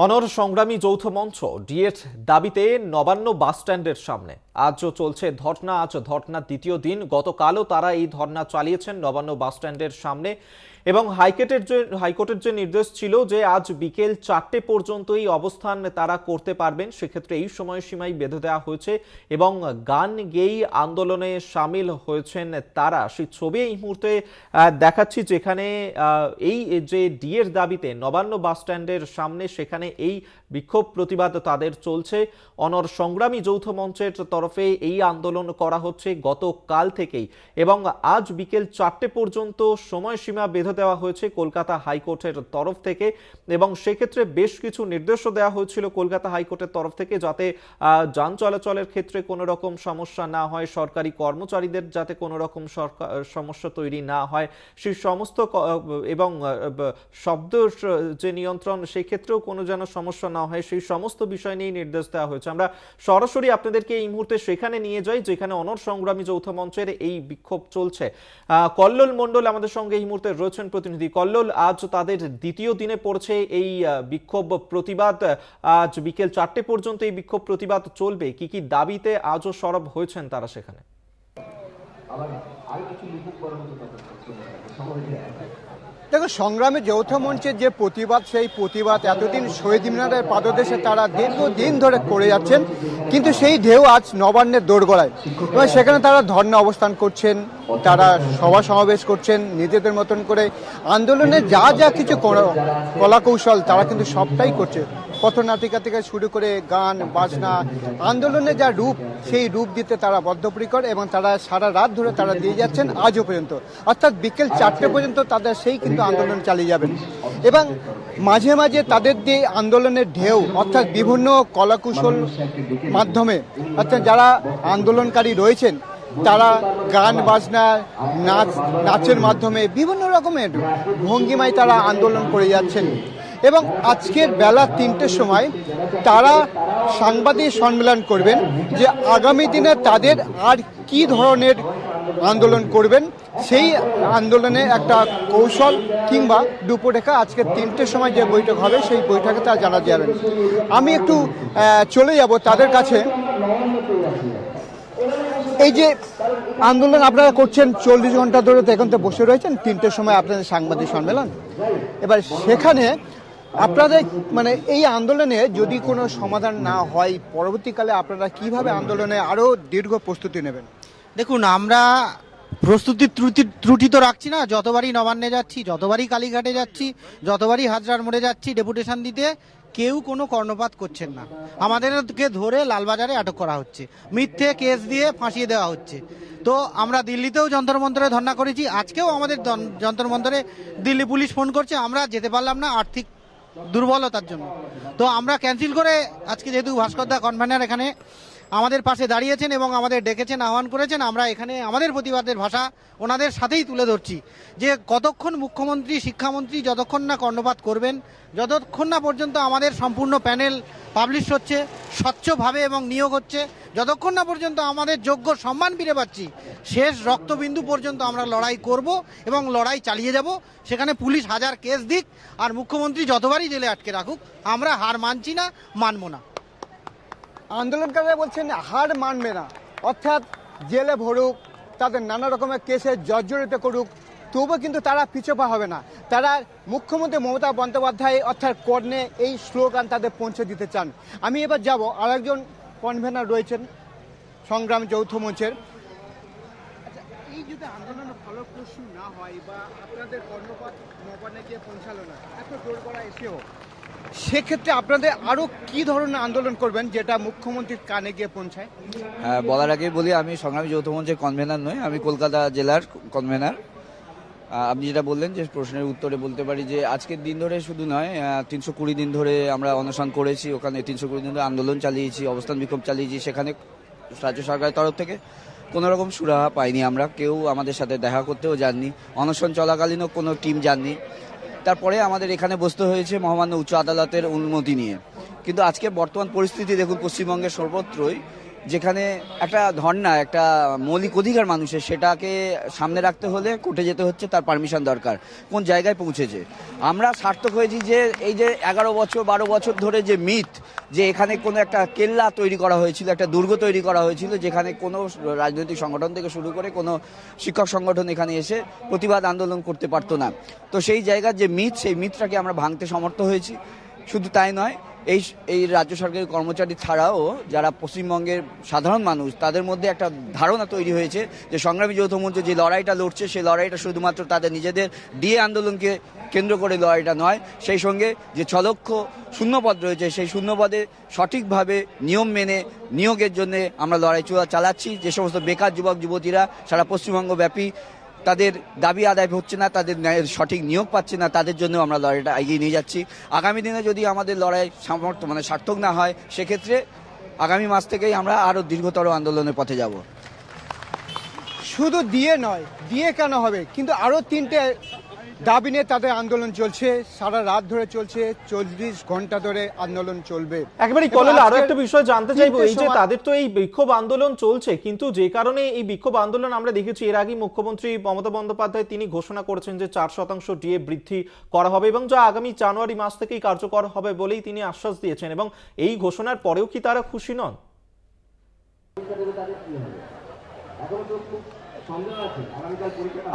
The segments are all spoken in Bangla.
অনর সংগ্রামী যৌথ মঞ্চ ডিএর দাবিতে নবান্ন বাসস্ট্যান্ডের সামনে আজও চলছে ধর্না। আজ ধর্নার দ্বিতীয় দিন। গতকালও তারা এই ধর্না চালিয়েছেন নবান্ন বাসস্ট্যান্ডের সামনে এবং হাইকোর্টের যে নির্দেশ ছিল যে আজ বিকেল 4টে পর্যন্ত এই অবস্থান তারা করতে পারবেন, সেক্ষেত্রে এই সময়সীমাই বেঁধে দেওয়া হয়েছে এবং গান গেয়েই আন্দোলনে সামিল হয়েছেন তারা। সেই ছবি এই মুহূর্তে দেখাচ্ছি, যেখানে এই যে ডিএর দাবিতে নবান্ন বাসস্ট্যান্ডের সামনে সেখানে এই বিক্ষোভ প্রতিবাদ তাদের চলছে। অনর সংগ্রামী যৌথ মঞ্চের তরফে এই আন্দোলন করা হচ্ছে গতকাল থেকেই এবং আজ বিকেল 4টে পর্যন্ত সময়সীমা বেঁধে দেওয়া হয়েছে কলকাতা হাইকোর্টের তরফ থেকে এবং সেক্ষেত্রে বেশ কিছু নির্দেশও দেওয়া হয়েছিল কলকাতা হাইকোর্টের তরফ থেকে, যাতে যান চলাচলের ক্ষেত্রে কোনো রকম সমস্যা না হয়, সরকারি কর্মচারীদের যাতে কোনো রকম সমস্যা তৈরি না হয়, সেই সমস্ত এবং শব্দ যে নিয়ন্ত্রণ সেই ক্ষেত্রেও কোনো যেন সমস্যা না হয়, সেই সমস্ত বিষয় নিয়ে নির্দেশ দেওয়া হয়েছে। আমরা সরাসরি আপনাদেরকে এই মুহূর্তে সেখানে নিয়ে যাই যেখানে অনর সংগ্রামী যৌথ মঞ্চের এই বিক্ষোভ চলছে। কল্লোল মণ্ডল আমাদের সঙ্গে এই মুহূর্তে রয়েছেন প্রতিনিধি। কল্লোল, আজ তাদের দ্বিতীয় দিনে পড়ছে এই বিক্ষোভ প্রতিবাদ। আজ বিকেল 4টে পর্যন্ত এই বিক্ষোভ প্রতিবাদ চলবে। কি কি দাবিতে আজও সরব হয়েছেন তারা সেখানে? দেখো, সংগ্রামী যৌথ মঞ্চের যে প্রতিবাদ, সেই প্রতিবাদ এতদিন শহীদ মিনারের পাদদেশে তারা দীর্ঘদিন ধরে করে যাচ্ছেন, কিন্তু সেই ঢেউ আজ নবান্নের দোরগোড়ায় এবং সেখানে তারা ধর্ণা অবস্থান করছেন, তারা সভা সমাবেশ করছেন নিজেদের মতন করে। আন্দোলনে যা যা কিছু কলা কৌশল তারা কিন্তু সবটাই করছে, পথনাটিকা থেকে শুরু করে গান বাজনা, আন্দোলনে যা রূপ সেই রূপ দিতে তারা বদ্ধপরিকর এবং তারা সারা রাত ধরে তারা দিয়ে যাচ্ছেন আজও পর্যন্ত, অর্থাৎ বিকেল 4টে পর্যন্ত তাদের সেই কিন্তু আন্দোলন চালিয়ে যাবেন। এবং মাঝে মাঝে তাদের যে আন্দোলনের ঢেউ, অর্থাৎ বিভিন্ন কলাকুশল মাধ্যমে, অর্থাৎ যারা আন্দোলনকারী রয়েছেন তারা গান বাজনা নাচের মাধ্যমে বিভিন্ন রকমের ভঙ্গিমায় তারা আন্দোলন করে যাচ্ছেন। এবং আজকের বেলা 3টের সময় তারা সাংবাদিক সম্মেলন করবেন যে আগামী দিনে তাদের আর কি ধরনের আন্দোলন করবেন, সেই আন্দোলনে একটা কৌশল কিংবা রূপরেখা আজকে 3টের সময় যে বৈঠক হবে সেই বৈঠকে তারা জানা যাবেন। আমি একটু চলে যাব তাদের কাছে। এই যে আন্দোলন আপনারা করছেন 40 ঘন্টা ধরে, তো এখন তো বসে রয়েছেন, 3টের সময় আপনাদের সাংবাদিক সম্মেলন, এবার সেখানে আপনাদের মানে এই আন্দোলনে যদি কোনো সমাধান না হয় পরবর্তীকালে আপনারা কিভাবে আন্দোলনে আরও দীর্ঘ প্রস্তুতি নেবেন? দেখুন, আমরা প্রস্তুতির ত্রুটি তো রাখছি না। যতবারই নবান্নে যাচ্ছি, যতবারই কালীঘাটে যাচ্ছি, যতবারই হাজরার মোড়ে যাচ্ছি ডেপুটেশন দিতে, কেউ কোনো কর্ণপাত করছেন না। আমাদেরকে ধরে লালবাজারে আটক করা হচ্ছে, মিথ্যে কেস দিয়ে ফাঁসিয়ে দেওয়া হচ্ছে। তো আমরা দিল্লিতেও যন্তর মন্তরে ধর্ণা করেছি, আজকেও আমাদের যন্তর মন্তরে দিল্লি পুলিশ ফোন করছে, আমরা যেতে পারলাম না আর্থিক দুর্বলতার জন্য। তো আমরা ক্যান্সেল করে আজকে, যেহেতু ভাস্করদা কনভেনার এখানে আমাদের পাশে দাঁড়িয়েছেন এবং আমাদের ডেকেছেন, আহ্বান করেছেন, আমরা এখানে আমাদের প্রতিবাদের ভাষা ওনাদের সাথেই তুলে ধরছি যে কতক্ষণ মুখ্যমন্ত্রী শিক্ষামন্ত্রী যতক্ষণ না কর্ণপাত করবেন, যতক্ষণ না পর্যন্ত আমাদের সম্পূর্ণ প্যানেল পাবলিশ হচ্ছে স্বচ্ছভাবে এবং নিয়োগ হচ্ছে, যতক্ষণ না পর্যন্ত আমাদের যোগ্য সম্মান ফিরে পাচ্ছি, শেষ রক্তবিন্দু পর্যন্ত আমরা লড়াই করব এবং লড়াই চালিয়ে যাব। সেখানে পুলিশ হাজার কেস দিক আর মুখ্যমন্ত্রী যতবারই জেলে আটকে রাখুক, আমরা হার মানছি না, মানব না। আন্দোলনকারীরা বলছেন হার মানবে না, অর্থাৎ জেলে ভরুক, তাদের নানা রকমের কেসে জর্জরিত করুক, তবুও কিন্তু তারা পিছপা হবে না। তারা মুখ্যমন্ত্রী মমতা বন্দ্যোপাধ্যায় অর্থাৎ কর্ণে এই স্লোগান তাদের পৌঁছে দিতে চান। আমি এবার যাব, আরেকজন কনভেনার রয়েছেন সংগ্রাম যৌথ মঞ্চের। এই যদি আন্দোলনের ফলপ্রসূ না হয় বা আপনাদের কর্ণপাত নবান্নে গিয়ে পৌঁছালো না, এত জোর করা এসেও, সেক্ষেত্রে আপনাদের আরও কি ধরনের আন্দোলন করবেন যেটা মুখ্যমন্ত্রীর কানে গিয়ে পৌঁছায়? বলার আগেই বলি, আমি সংগ্রামী যৌথ মঞ্চের কনভেনার নই, আমি কলকাতা জেলার কনভেনার। আপনি যেটা বললেন যে প্রশ্নের উত্তরে বলতে পারি যে আজকের দিন ধরে শুধু নয়, 320 দিন ধরে আমরা অনশন করেছি, ওখানে 320 দিন ধরে আন্দোলন চালিয়েছি, অবস্থান বিক্ষোভ চালিয়েছি। সেখানে রাজ্য সরকারের তরফ থেকে কোনো রকম সুরাহা পাইনি, আমরা কেউ আমাদের সাথে দেখা করতেও যাননি, অনশন চলাকালীনও কোনো টিম যাননি। তারপরে আমাদের এখানে বসতে হয়েছে মহামান্য উচ্চ আদালতের অনুমতি নিয়ে। কিন্তু আজকে বর্তমান পরিস্থিতি দেখুন, পশ্চিমবঙ্গের সর্বত্রই যেখানে একটা ধর্ণা, একটা মৌলিক অধিকার মানুষের, সেটাকে সামনে রাখতে হলে কোর্টে যেতে হচ্ছে, তার পারমিশন দরকার। কোন জায়গায় পৌঁছেছে? আমরা সার্থক হয়েছি যে এই যে 11 বছর 12 বছর ধরে যে মিথ, যে এখানে কোনো একটা কেল্লা তৈরি করা হয়েছিল, একটা দুর্গ তৈরি করা হয়েছিল, যেখানে কোনো রাজনৈতিক সংগঠন থেকে শুরু করে কোনো শিক্ষক সংগঠন এখানে এসে প্রতিবাদ আন্দোলন করতে পারতো না। তো সেই জায়গার যে মিথ, সেই মিথটাকে আমরা ভাঙতে সমর্থ হয়েছি। শুধু তাই নয়, এই রাজ্য সরকারি কর্মচারী ছাড়াও যারা পশ্চিমবঙ্গের সাধারণ মানুষ, তাদের মধ্যে একটা ধারণা তৈরি হয়েছে যে সংগ্রামী যৌথ মঞ্চ যে লড়াইটা লড়ছে, সেই লড়াইটা শুধুমাত্র তাদের নিজেদের ডিএ আন্দোলনকে কেন্দ্র করে লড়াইটা নয়, সেই সঙ্গে যে 6 লক্ষ শূন্যপদ রয়েছে, সেই শূন্যপদে সঠিকভাবে নিয়ম মেনে নিয়োগের জন্য আমরা লড়াই চালাচ্ছি। যে সমস্ত বেকার যুবক যুবতীরা সারা পশ্চিমবঙ্গ ব্যাপী তাদের দাবি আদায় হচ্ছে না, তাদের সঠিক নিয়োগ পাচ্ছে না, তাদের জন্য আমরা লড়াইটা এগিয়ে নিয়ে যাচ্ছি। আগামী দিনে যদি আমাদের লড়াই সার্থক না হয়, সেক্ষেত্রে আগামী মাস থেকেই আমরা আরও দীর্ঘতর আন্দোলনের পথে যাব। শুধু দিয়ে নয়, দিয়ে কেন হবে, কিন্তু আরও 3টে দাবি নিয়ে তাদের আন্দোলন চলছে, সারা রাত ধরে চলছে, 40 ঘন্টা ধরে আন্দোলন চলবে। একেবারে কল্লোল, আরো একটা বিষয় জানতে চাইবো, এই যে তাদের তো এই বিক্ষোভ আন্দোলন চলছে, কিন্তু যে কারণে এই বিক্ষোভ আন্দোলন আমরা দেখেছি, এর আগে মুখ্যমন্ত্রী মমতা বন্দ্যোপাধ্যায় তিনি ঘোষণা করেছেন যে 4% ডিএ বৃদ্ধি করা হবে এবং যা আগামী জানুয়ারি মাস থেকেই কার্যকর হবে বলেই তিনি আশ্বাস দিয়েছেন, এবং এই ঘোষণার পরেও কি তারা খুশি নন?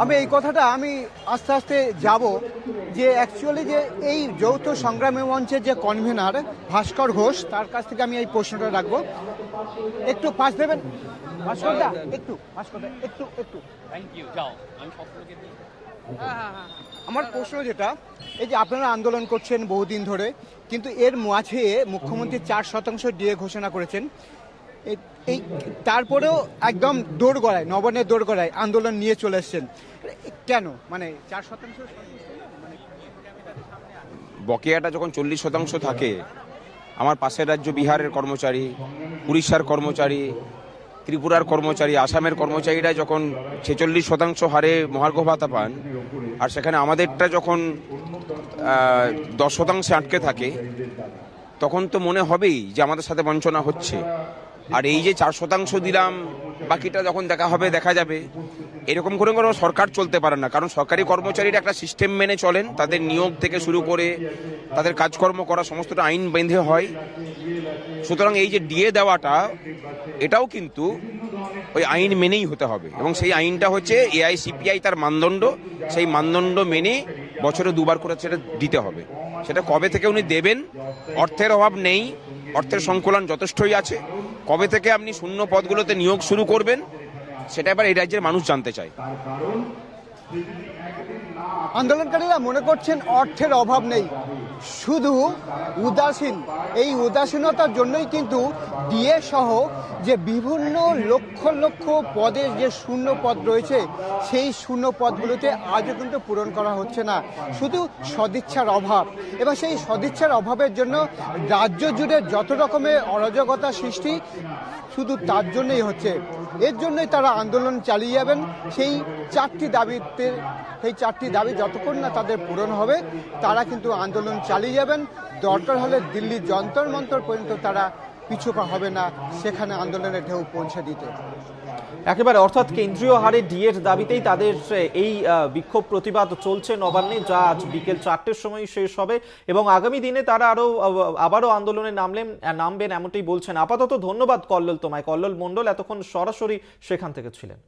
আমি এই কথাটা আস্তে আস্তে যাব যে অ্যাকচুয়ালি যে এই যৌথ সংগ্রামী মঞ্চের যে কনভেনার ভাস্কর ঘোষ, তার কাছ থেকে আমি এই প্রশ্নটা রাখবো। একটু পাশ দেবেন ভাস্করদা, একটু ভাস্করদা, একটু একটু থ্যাংক ইউ। যাও, আমি সবগুলোকে দিই। আমার প্রশ্ন যেটা, এই যে আপনারা আন্দোলন করছেন বহুদিন ধরে, কিন্তু এর মাঝে মুখ্যমন্ত্রী 4% ডিএ ঘোষণা করেছেন, এই তারপরেও একদম দোরগোড়ায়, নবান্নের দোরগোড়ায় আন্দোলন নিয়ে চলে এসছেন কেন? মানে 4%? বকেয়াটা যখন 40% থাকে, আমার পাশের রাজ্য বিহারের কর্মচারী, উড়িষ্যার কর্মচারী, ত্রিপুরার কর্মচারী, আসামের কর্মচারীরা যখন 46% হারে মহার্ঘ ভাতা পান, আর সেখানে আমাদেরটা যখন 10% আটকে থাকে, তখন তো মনে হবেই যে আমাদের সাথে বঞ্চনা হচ্ছে। আর এই যে 4% দিলাম, বাকিটা যখন দেখা যাবে, এরকম করে কোনো সরকার চলতে পারে না। কারণ সরকারি কর্মচারীরা একটা সিস্টেম মেনে চলেন, তাদের নিয়োগ থেকে শুরু করে তাদের কাজকর্ম করা সমস্তটা আইন বেঁধে হয়। সুতরাং এই যে ডিএ দেওয়াটা, এটাও কিন্তু ওই আইন মেনেই হতে হবে, এবং সেই আইনটা হচ্ছে এআইসিপিআই তার মানদণ্ড, সেই মানদণ্ড মেনে বছরে 2বার করে সেটা দিতে হবে। সেটা কবে থেকে উনি দেবেন? অর্থের অভাব নেই, অর্থের সংকলন যথেষ্টই আছে। কবে থেকে আপনি শূন্য পদগুলোতে নিয়োগ শুরু করবেন, সেটা এবার এই রাজ্যের মানুষ জানতে চায়। আন্দোলনকারীরা মনে করছেন অর্থের অভাব নেই, শুধু উদাসীন। এই উদাসীনতার জন্যই কিন্তু ডিএ সহ যে বিভিন্ন লক্ষ লক্ষ পদের যে শূন্য পদ রয়েছে, সেই শূন্য পদগুলোতে আজও কিন্তু পূরণ করা হচ্ছে না, শুধু সদিচ্ছার অভাব। এবং সেই সদিচ্ছার অভাবের জন্য রাজ্য জুড়ে যত রকমের অরাজকতা সৃষ্টি, শুধু তার জন্যই হচ্ছে। এর জন্যই তারা আন্দোলন চালিয়ে যাবেন। সেই 4টি দাবি যতক্ষণ না তাদের পূরণ হবে, তারা কিন্তু আন্দোলন চালিয়ে যাবেন। দরকার হলে দিল্লি যন্তর মন্তর পর্যন্ত তারা পিছু পা হবে না সেখানে আন্দোলনের ঢেউ পৌঁছে দিতে। একেবারে, অর্থাৎ কেন্দ্রীয় হারে ডিএর দাবিতেই তাদের এই বিক্ষোভ প্রতিবাদ চলছে নবান্নে, যা আজ বিকেল 4টের সময় শেষ হবে এবং আগামী দিনে তারা আবারও আন্দোলনে নামবেন এমনটাই বলছেন। আপাতত ধন্যবাদ কল্লোল তোমায়। কল্লোল মণ্ডল এতক্ষণ সরাসরি সেখান থেকে ছিলেন।